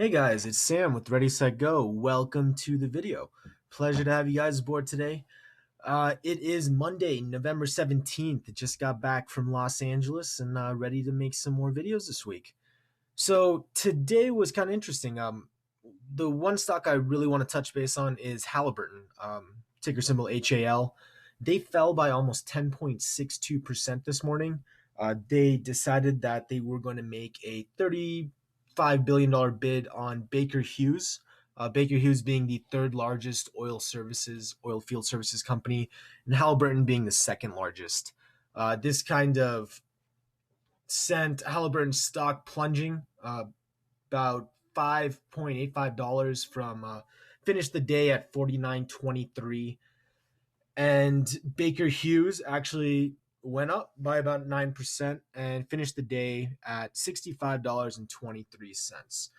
Hey guys, it's Sam with Ready Set Go. Welcome to the video. Pleasure to have you guys aboard today. It is Monday, November 17th. Just got back from Los Angeles and ready to make some more videos this week. So today was kind of interesting. The one stock I really want to touch base on is Halliburton, ticker symbol HAL. They fell by almost 10.62% this morning. They decided that they were going to make a $35 billion bid on Baker Hughes. Baker Hughes being the third largest oil field services company, and Halliburton being the second largest. This kind of sent Halliburton stock plunging about $5.85 from finished the day at 49.23, and Baker Hughes actually went up by about 9% and finished the day at $65.23.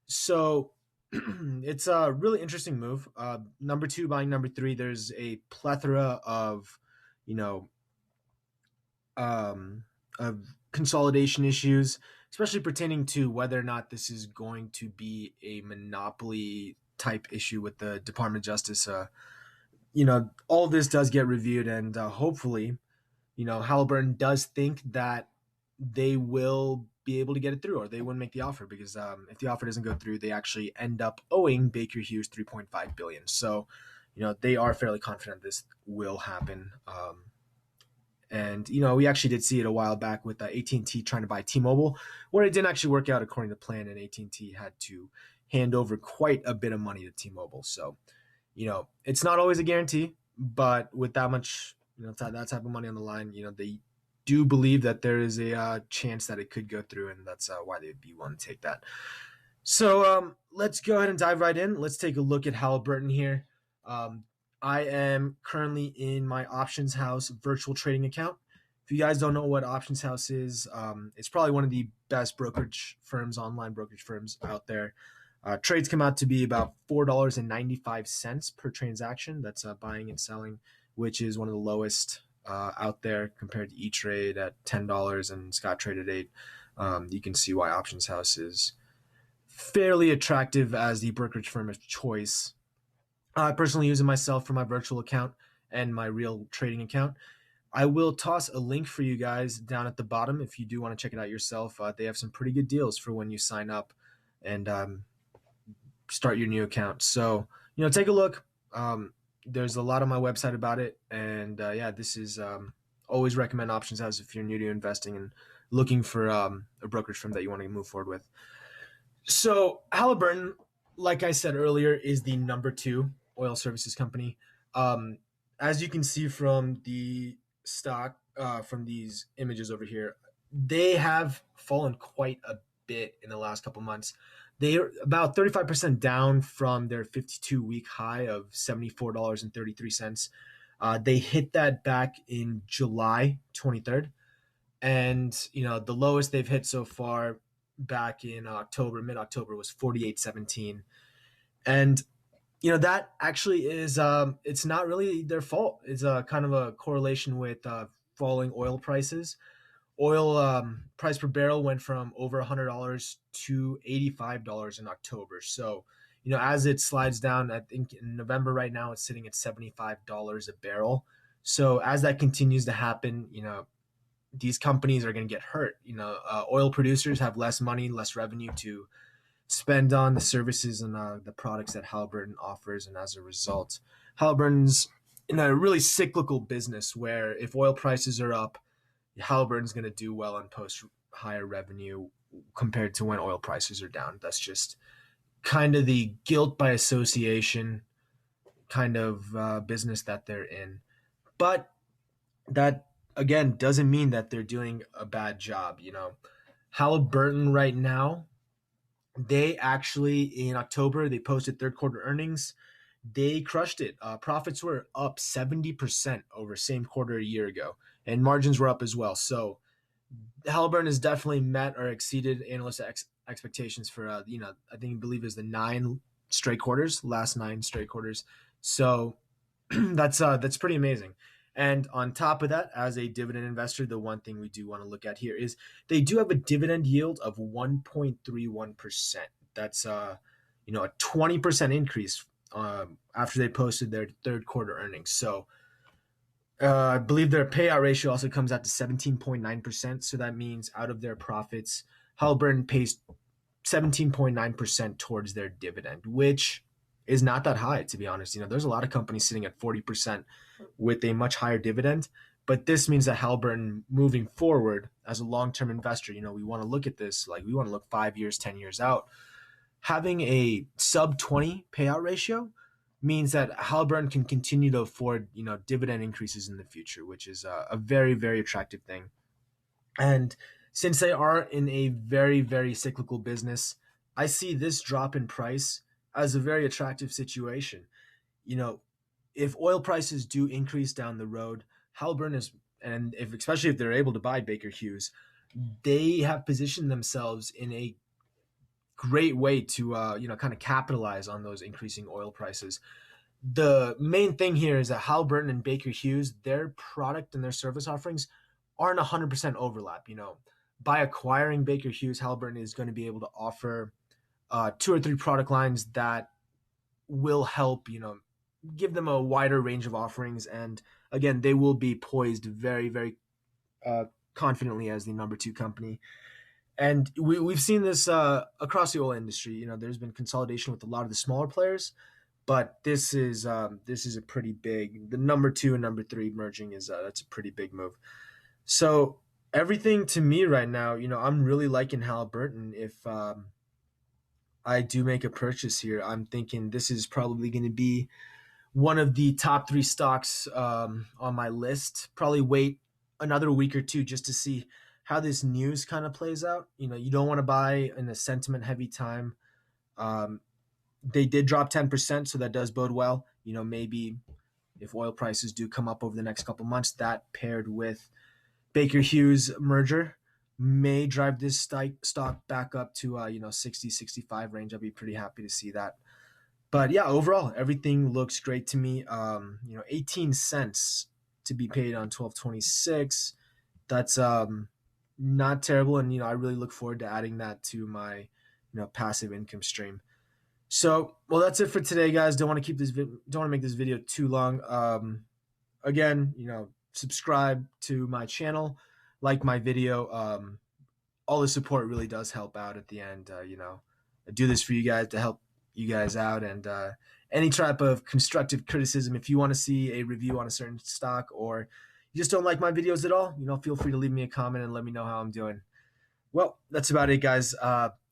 So it's a really interesting move. Number two buying number three. There's a plethora of, you know, of consolidation issues, especially pertaining to whether or not this is going to be a monopoly type issue with the Department of Justice. All of this does get reviewed, and hopefully, Halliburton does think that they will be able to get it through, or they wouldn't make the offer because if the offer doesn't go through, they actually end up owing Baker Hughes 3.5 billion. So, they are fairly confident this will happen. And we actually did see it a while back with AT&T trying to buy T-Mobile, where it didn't actually work out according to plan, and AT&T had to hand over quite a bit of money to T-Mobile. So, it's not always a guarantee, but with that much, that type of money on the line, they do believe that there is a chance that it could go through, and that's why they'd be willing to take that. So let's go ahead and dive right in. Let's take a look at Halliburton here. I am currently in my Options House virtual trading account. If you guys don't know what Options House is, it's probably one of the best brokerage firms, online brokerage firms out there. Trades come out to be about $4.95 per transaction. That's buying and selling, which is one of the lowest out there compared to E-Trade at $10 and Scottrade at $8. You can see why Options House is fairly attractive as the brokerage firm of choice. I personally use it myself for my virtual account and my real trading account. I will toss a link for you guys down at the bottom if you do want to check it out yourself. They have some pretty good deals for when you sign up and start your new account. So, take a look. There's a lot on my website about it. And this is always recommend Options House if you're new to investing and looking for a brokerage firm that you want to move forward with. So Halliburton, like I said earlier, is the number two oil services company. As you can see from the stock, from these images over here, they have fallen quite a bit in the last couple months. They are about 35% down from their 52-week high of $74.33. They hit that back in July 23rd. And, the lowest they've hit so far back in mid-October was 48.17. And, that actually is, it's not really their fault. It's a kind of a correlation with falling oil prices. Oil price per barrel went from over $100 to $85 in October. So, as it slides down, I think in November right now, it's sitting at $75 a barrel. So as that continues to happen, these companies are going to get hurt. Oil producers have less money, less revenue to spend on the services and the products that Halliburton offers. And as a result, Halliburton's in a really cyclical business where if oil prices are up, Halliburton's going to do well and post higher revenue compared to when oil prices are down. That's just kind of the guilt by association kind of business that they're in. But that, again, doesn't mean that they're doing a bad job. Halliburton right now, they actually in October they posted third quarter earnings. They crushed it. Profits were up 70% over same quarter a year ago, and margins were up as well. So Halliburton has definitely met or exceeded analyst expectations for I believe is the last 9 straight quarters. So that's pretty amazing. And on top of that, as a dividend investor, the one thing we do want to look at here is they do have a dividend yield of 1.31%. That's a 20% increase after they posted their third quarter earnings. So I believe their payout ratio also comes out to 17.9%. So that means out of their profits, Halliburton pays 17.9% towards their dividend, which is not that high, to be honest. There's a lot of companies sitting at 40% with a much higher dividend. But this means that Halliburton moving forward as a long-term investor, we want to look at this, like we want to look 5 years, 10 years out. Having a sub 20 payout ratio means that Halliburton can continue to afford, dividend increases in the future, which is a very, very attractive thing. And since they are in a very, very cyclical business, I see this drop in price as a very attractive situation. You know, if oil prices do increase down the road, Halliburton is, and if especially if they're able to buy Baker Hughes, they have positioned themselves in a great way to kind of capitalize on those increasing oil prices. The main thing here is that Halliburton and Baker Hughes, their product and their service offerings aren't 100% overlap. By acquiring Baker Hughes, Halliburton is going to be able to offer two or three product lines that will help, give them a wider range of offerings. And again, they will be poised very, very confidently as the number two company. And we've seen this across the oil industry. There's been consolidation with a lot of the smaller players, but this is a pretty big. The number two and number three merging that's a pretty big move. So everything to me right now, I'm really liking Halliburton. If I do make a purchase here, I'm thinking this is probably going to be one of the top three stocks on my list. Probably wait another week or two just to see how this news kind of plays out. You don't want to buy in a sentiment heavy time. They did drop 10%, so that does bode well. Maybe if oil prices do come up over the next couple months, that paired with Baker Hughes merger may drive this stock back up to 60, 65 range. I'd be pretty happy to see that. But yeah, overall, everything looks great to me. 18 cents to be paid on 12/26. That's not terrible, and I really look forward to adding that to my passive income stream. So, well, that's it for today, guys. Don't want to make this video too long. Again, subscribe to my channel, like my video. All the support really does help out at the end. I do this for you guys to help you guys out, and any type of constructive criticism. If you want to see a review on a certain stock, or you just don't like my videos at all, feel free to leave me a comment and let me know how I'm doing. Well, that's about it, guys.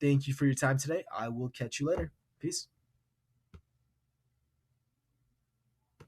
Thank you for your time today. I will catch you later. Peace.